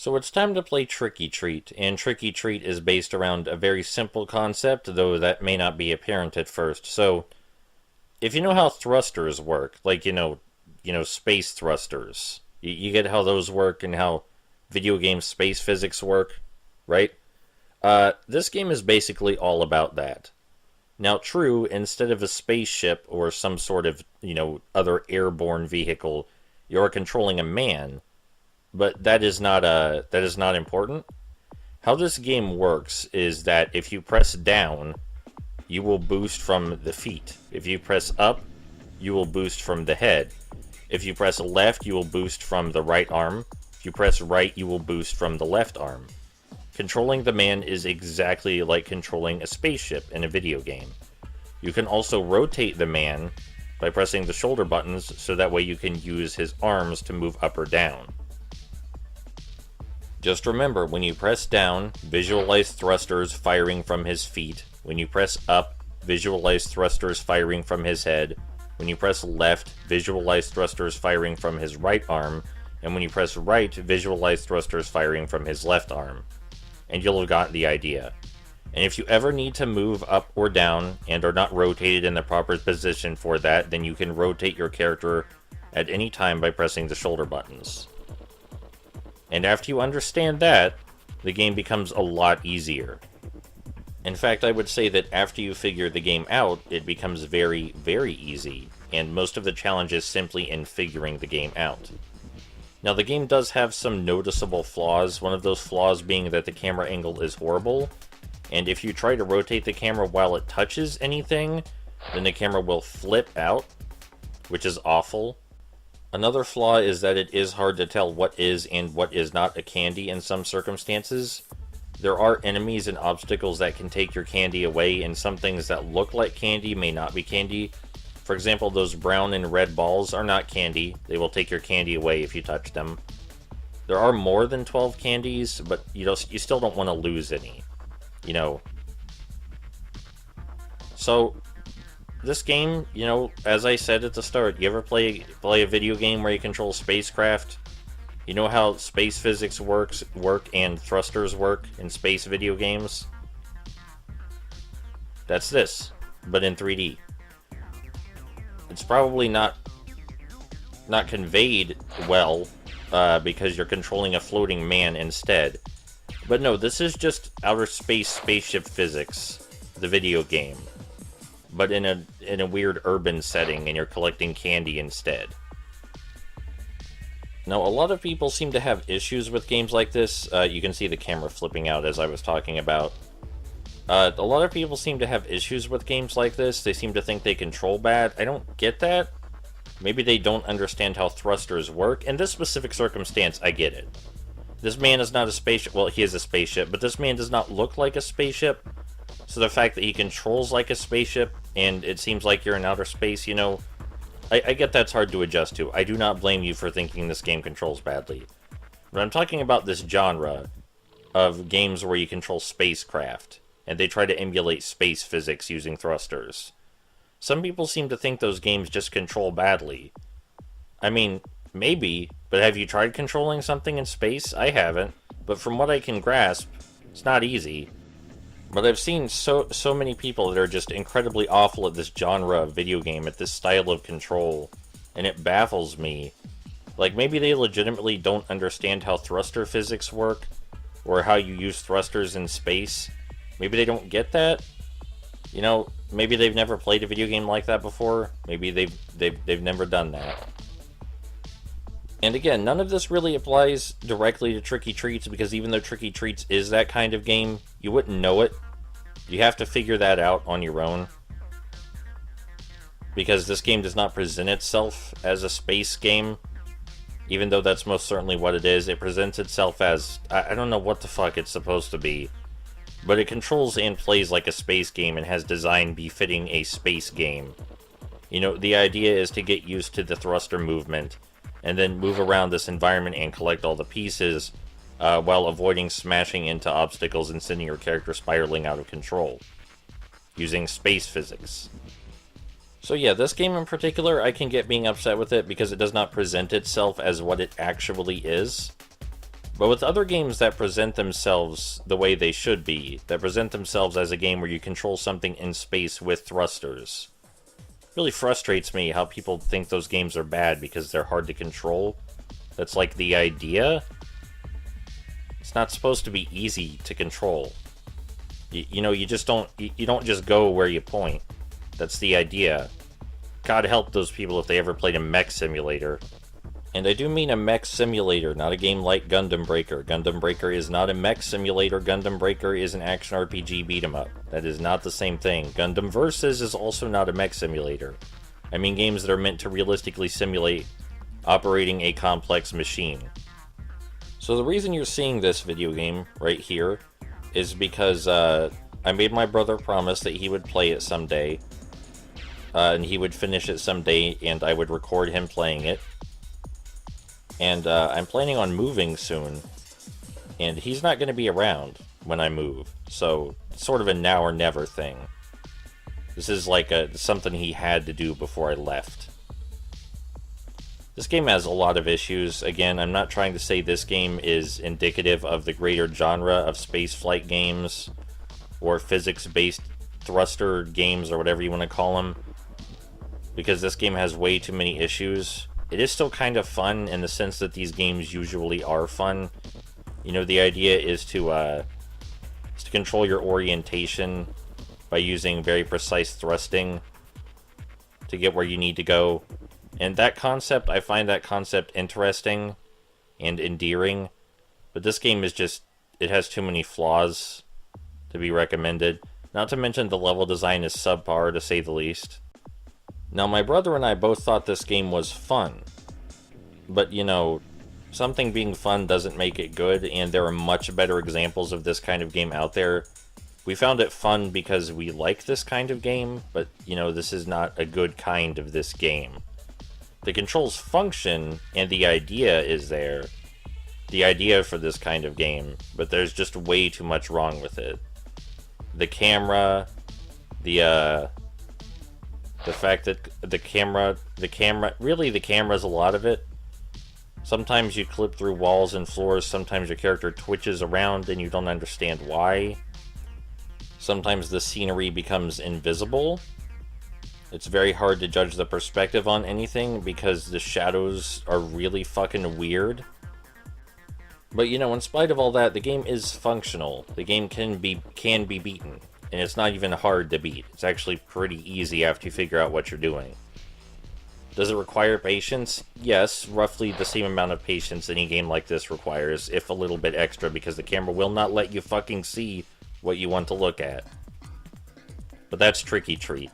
So it's time to play Tricky Treat, and Tricky Treat is based around a very simple concept, though that may not be apparent at first. So, if you know how thrusters work, like, space thrusters, you get how those work and how video game space physics work, right? This game is basically all about that. Now, true, instead of a spaceship or some sort of, other airborne vehicle, you're controlling a man. But that is not important. How this game works is that if you press down, you will boost from the feet. If you press up, you will boost from the head. If you press left, you will boost from the right arm. If you press right, you will boost from the left arm. Controlling the man is exactly like controlling a spaceship in a video game. You can also rotate the man by pressing the shoulder buttons, so that way you can use his arms to move up or down. Just remember, when you press down, visualize thrusters firing from his feet. When you press up, visualize thrusters firing from his head. When you press left, visualize thrusters firing from his right arm. And when you press right, visualize thrusters firing from his left arm. And you'll have gotten the idea. And if you ever need to move up or down and are not rotated in the proper position for that, then you can rotate your character at any time by pressing the shoulder buttons. And after you understand that, the game becomes a lot easier. In fact, I would say that after you figure the game out, it becomes very, very easy, and most of the challenge is simply in figuring the game out. Now, the game does have some noticeable flaws, one of those flaws being that the camera angle is horrible, and if you try to rotate the camera while it touches anything, then the camera will flip out, which is awful. Another flaw is that it is hard to tell what is and what is not a candy in some circumstances. There are enemies and obstacles that can take your candy away, and some things that look like candy may not be candy. For example, those brown and red balls are not candy. They will take your candy away if you touch them. There are more than 12 candies, but you still don't want to lose any. So, this game, as I said at the start, you ever play a video game where you control spacecraft? You know how space physics work and thrusters work in space video games? That's this, but in 3D. It's probably not conveyed well, because you're controlling a floating man instead. But no, this is just outer space spaceship physics, the video game. But in a weird urban setting, and you're collecting candy instead. Now, a lot of people seem to have issues with games like this. You can see the camera flipping out as I was talking about. A lot of people seem to have issues with games like this. They seem to think they control bad. I don't get that. Maybe they don't understand how thrusters work. In this specific circumstance, I get it. This man is not a spaceship. Well, he is a spaceship, but this man does not look like a spaceship. So the fact that he controls like a spaceship, and it seems like you're in outer space, I get that's hard to adjust to. I do not blame you for thinking this game controls badly. But I'm talking about this genre of games where you control spacecraft, and they try to emulate space physics using thrusters. Some people seem to think those games just control badly. I mean, maybe, but have you tried controlling something in space? I haven't, but from what I can grasp, it's not easy. But I've seen so many people that are just incredibly awful at this genre of video game, at this style of control, and it baffles me. Like, maybe they legitimately don't understand how thruster physics work, or how you use thrusters in space. Maybe they don't get that. Maybe they've never played a video game like that before. Maybe they've never done that. And again, none of this really applies directly to Tricky Treats, because even though Tricky Treats is that kind of game, you wouldn't know it. You have to figure that out on your own. Because this game does not present itself as a space game, even though that's most certainly what it is. It presents itself as, I don't know what the fuck it's supposed to be, but it controls and plays like a space game and has design befitting a space game. The idea is to get used to the thruster movement, and then move around this environment and collect all the pieces, while avoiding smashing into obstacles and sending your character spiraling out of control, using space physics. So yeah, this game in particular, I can get being upset with it because it does not present itself as what it actually is. But with other games that present themselves the way they should be, that present themselves as a game where you control something in space with thrusters, it really frustrates me how people think those games are bad because they're hard to control. That's like the idea. It's not supposed to be easy to control. You know, you just don't, you don't just go where you point. That's the idea. God help those people if they ever played a mech simulator. And I do mean a mech simulator, not a game like Gundam Breaker. Gundam Breaker is not a mech simulator. Gundam Breaker is an action RPG beat-em-up. That is not the same thing. Gundam Versus is also not a mech simulator. I mean games that are meant to realistically simulate operating a complex machine. So the reason you're seeing this video game right here is because I made my brother promise that he would play it someday. And he would finish it someday, and I would record him playing it. And I'm planning on moving soon, and he's not going to be around when I move, so it's sort of a now or never thing. This is like something he had to do before I left. This game has a lot of issues. Again, I'm not trying to say this game is indicative of the greater genre of spaceflight games, or physics-based thruster games, or whatever you want to call them, because this game has way too many issues. It is still kind of fun in the sense that these games usually are fun. You know, the idea is to control your orientation by using very precise thrusting to get where you need to go. And that concept, I find that concept interesting and endearing. But this game is just, it has too many flaws to be recommended. Not to mention the level design is subpar, to say the least. Now, my brother and I both thought this game was fun, but, you know, something being fun doesn't make it good, and there are much better examples of this kind of game out there. We found it fun because we like this kind of game, but, you know, this is not a good kind of this game. The controls function, and the idea is there. The idea for this kind of game, but there's just way too much wrong with it. The camera, the fact that the camera, really the camera's a lot of it. Sometimes you clip through walls and floors, sometimes your character twitches around and you don't understand why. Sometimes the scenery becomes invisible. It's very hard to judge the perspective on anything because the shadows are really fucking weird. But you know, in spite of all that, the game is functional. The game can be beaten. And it's not even hard to beat. It's actually pretty easy after you figure out what you're doing. Does it require patience? Yes, roughly the same amount of patience any game like this requires, if a little bit extra, because the camera will not let you fucking see what you want to look at. But that's TrickyTreat.